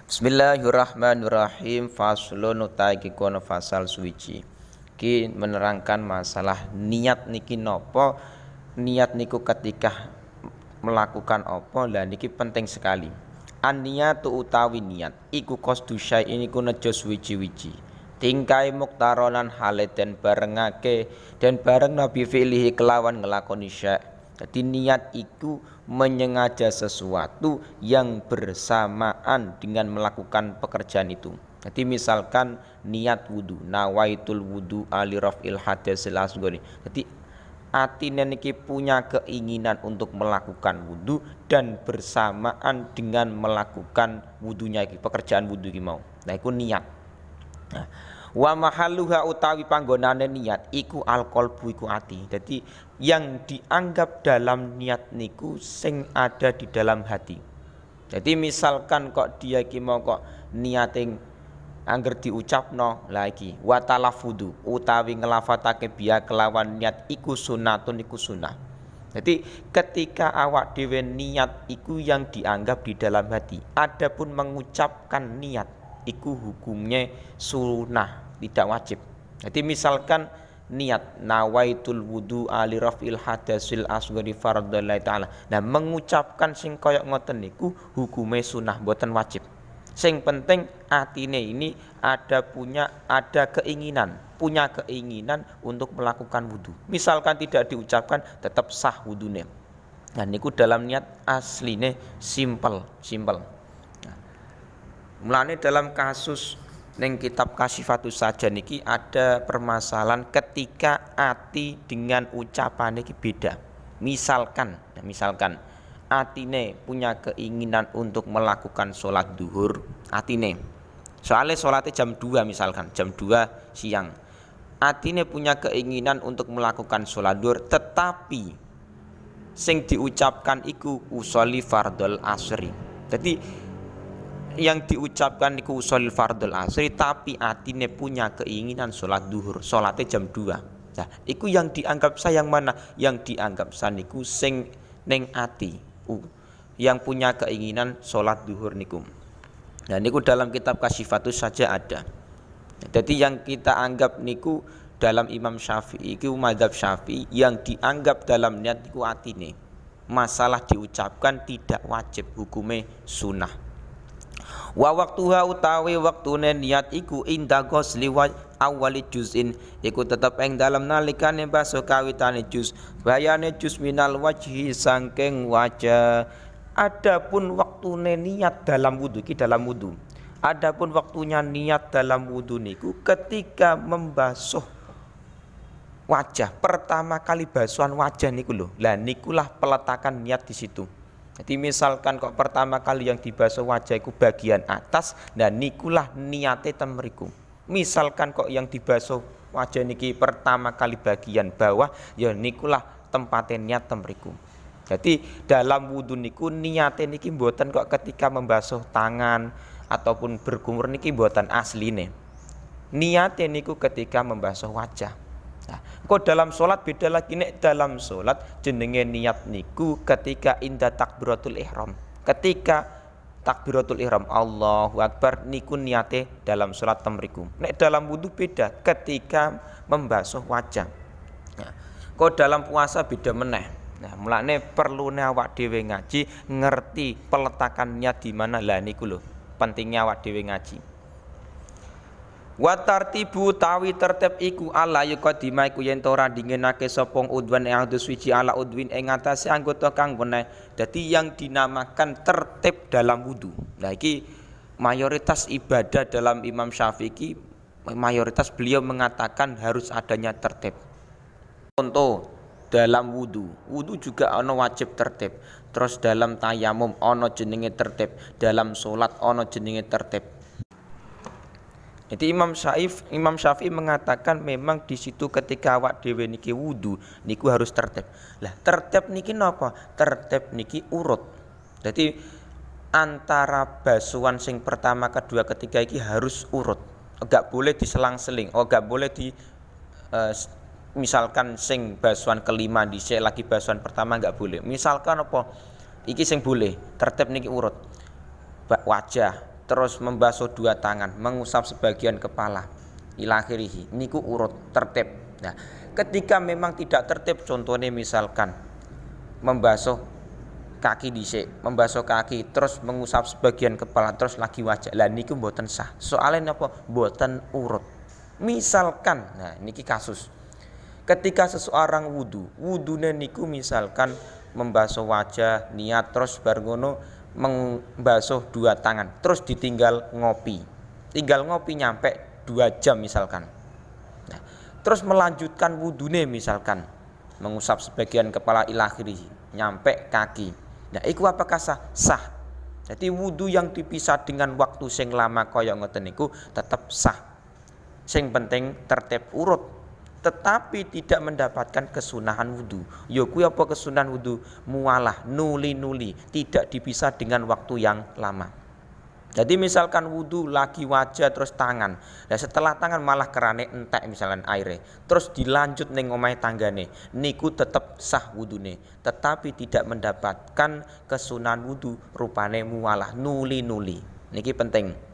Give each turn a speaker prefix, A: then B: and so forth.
A: Bismillahirrahmanirrahim. Faslun utai kono fasal suwiji. Ki menerangkan masalah niat niki nopo. Niat niku ketika melakukan apa lah niki penting sekali. An-niyatu utawi niat iku qasdu syai'in iku nejo suwiji-wiji. Tingkai muktaronan haleten barengake dan bareng nabi fi'lihi kelawan ngelakoni syai'. Jadi niat itu menyengaja sesuatu yang bersamaan dengan melakukan pekerjaan itu. Jadi misalkan niat wudu, nawaitul wudu ali raf'il hadatsil asghari. Jadi atine niki punya keinginan untuk melakukan wudu dan bersamaan dengan melakukan wudunya iki, pekerjaan wudu iki mau. Nah iku niat. Nah, wa mahalluha utawi panggonane niat iku alqalbu iku ati. Jadi yang dianggap dalam niat niku sing ada di dalam hati. Jadi misalkan kok dia iki mau kok niating angger diucapno lagi wa talaffudu utawi ngelafatake biya kelawan niat iku sunnatun iku sunnah. Jadi ketika awak dhewe niat iku yang dianggap di dalam hati. Adapun mengucapkan niat iku hukumnya sunnah, tidak wajib. Jadi misalkan niat nawaitul wudu ali raf'il hadatsil asghari fardhallahi ta'ala. Nah, mengucapkan sing kaya ngoten niku hukume sunnah, mboten wajib. Sing penting atine ini punya keinginan untuk melakukan wudu. Misalkan tidak diucapkan tetap sah wudune. Nah, niku dalam niat asline simple. Nah, mulane dalam kasus neng kitab Kasyifatus Sajan niki ada permasalahan ketika ati dengan ucapan niki beda. Misalkan atine punya keinginan untuk melakukan sholat duhur, atine. Soalnya sholatnya jam 2 misalkan, jam 2 siang. Atine punya keinginan untuk melakukan sholat duhur, tetapi sing diucapkan iku usolli fardhol asri. Jadi yang diucapkan iku usolli fardhol asri, tapi atine punya keinginan sholat duhur, sholatnya jam 2. Nah, iku yang dianggap saya yang mana? Yang dianggap saya niku sing neng ati. Yang punya keinginan sholat duhur niku. Nah niku dalam kitab Kasyifatus saja ada. Jadi yang kita anggap niku dalam Imam Syafi'i iku mazhab Syafi'i yang dianggap dalam niat niku atine. Masalah diucapkan tidak wajib, hukume sunnah. Wa waktuha utawi waktune niat iku inda ghusli awali juz'in iku tetep ing dalem nalikane basuh kawitane juz, bayane juz minal wajhi sangking wajah. Adapun waktune niat dalam wudu iki dalam wudu. Adapun waktunya niat dalam wudu niku ketika membasuh wajah, pertama kali basuhan wajah niku lho. Lah nikulah peletakan niat di situ. Jadi misalkan kok pertama kali yang dibasuh wajah iku bagian atas, dan nikulah niate ten mriku. Misalkan kok yang dibasuh wajah niki pertama kali bagian bawah, ya nikulah tempate niat ten mriku. Jadi dalam wudu niku niate niki mboten kok ketika membasuh tangan ataupun berkumur niki mboten asline. Niate niku ketika membasuh wajah. Nah, kok dalam sholat beda lagi. Nek dalam sholat jenenge niat niku ketika inda takbiratul ihram. Ketika takbiratul ihram Allahu Akbar niku niate dalam sholat temriku. Nek dalam wudu beda ketika membasuh wajah. Nah, kok dalam puasa beda meneh. Nah, mulane perlune awak dhewe ngaji ngerti peletakan niat di mana. Lah niku lho pentingnya awak dhewe ngaji. Wa tartibu tawi tertib iku ala yuqaddima iku yen ora dingenake sapa udwan ing suci ala udwin ing atase anggota kang weneh. Dadi yang dinamakan tertib dalam wudu. Nah iki mayoritas ibadah dalam Imam Syafi'i, mayoritas beliau mengatakan harus adanya tertib. Contoh dalam wudu juga ono wajib tertib. Terus dalam tayamum ono jenenge tertib, dalam salat ono jenenge tertib. Jadi Imam Syafi'i mengatakan memang di situ ketika awak dhewe niki wudu niku harus tertib. Lah tertib niki napa? Tertib niki urut. Jadi antara basuhan sing pertama, kedua, ketiga iki harus urut. Enggak boleh diselang-seling. Enggak boleh misalkan sing basuhan kelima dhisik lagi basuhan pertama enggak boleh. Misalkan apa? Iki sing boleh. Tertib niki urut. Wajah, terus membasuh dua tangan, mengusap sebagian kepala, ila akhirih. Niku urut tertib. Nah, ketika memang tidak tertib, contohnya misalkan membasuh kaki dhisik, membasuh kaki terus mengusap sebagian kepala terus lagi wajah. Lah niku mboten sah. Soalnya napa? Mboten urut. Misalkan, nah niki kasus. Ketika seseorang wudune niku misalkan membasuh wajah, niat terus bar ngono membasuh dua tangan, terus ditinggal ngopi. Tinggal ngopi nyampe 2 jam misalkan. Nah, terus melanjutkan wudune misalkan mengusap sebagian kepala ila akhirih, nyampe kaki. Nah, iku apakah sah? Sah. Jadi wudu yang dipisah dengan waktu sing lama kaya ngoten niku tetap sah. Sing penting tertib urut, tetapi tidak mendapatkan kesunahan wudu. Ya kuwi apa kesunahan wudu? Mualah, nuli-nuli, tidak dipisah dengan waktu yang lama. Jadi misalkan wudu lagi wajah terus tangan. Nah setelah tangan malah kerane entek misalkan aire. Terus dilanjut ning omahe tanggane. Niku tetap sah wudune, tetapi tidak mendapatkan kesunahan wudu rupane mualah, nuli-nuli. Niki penting.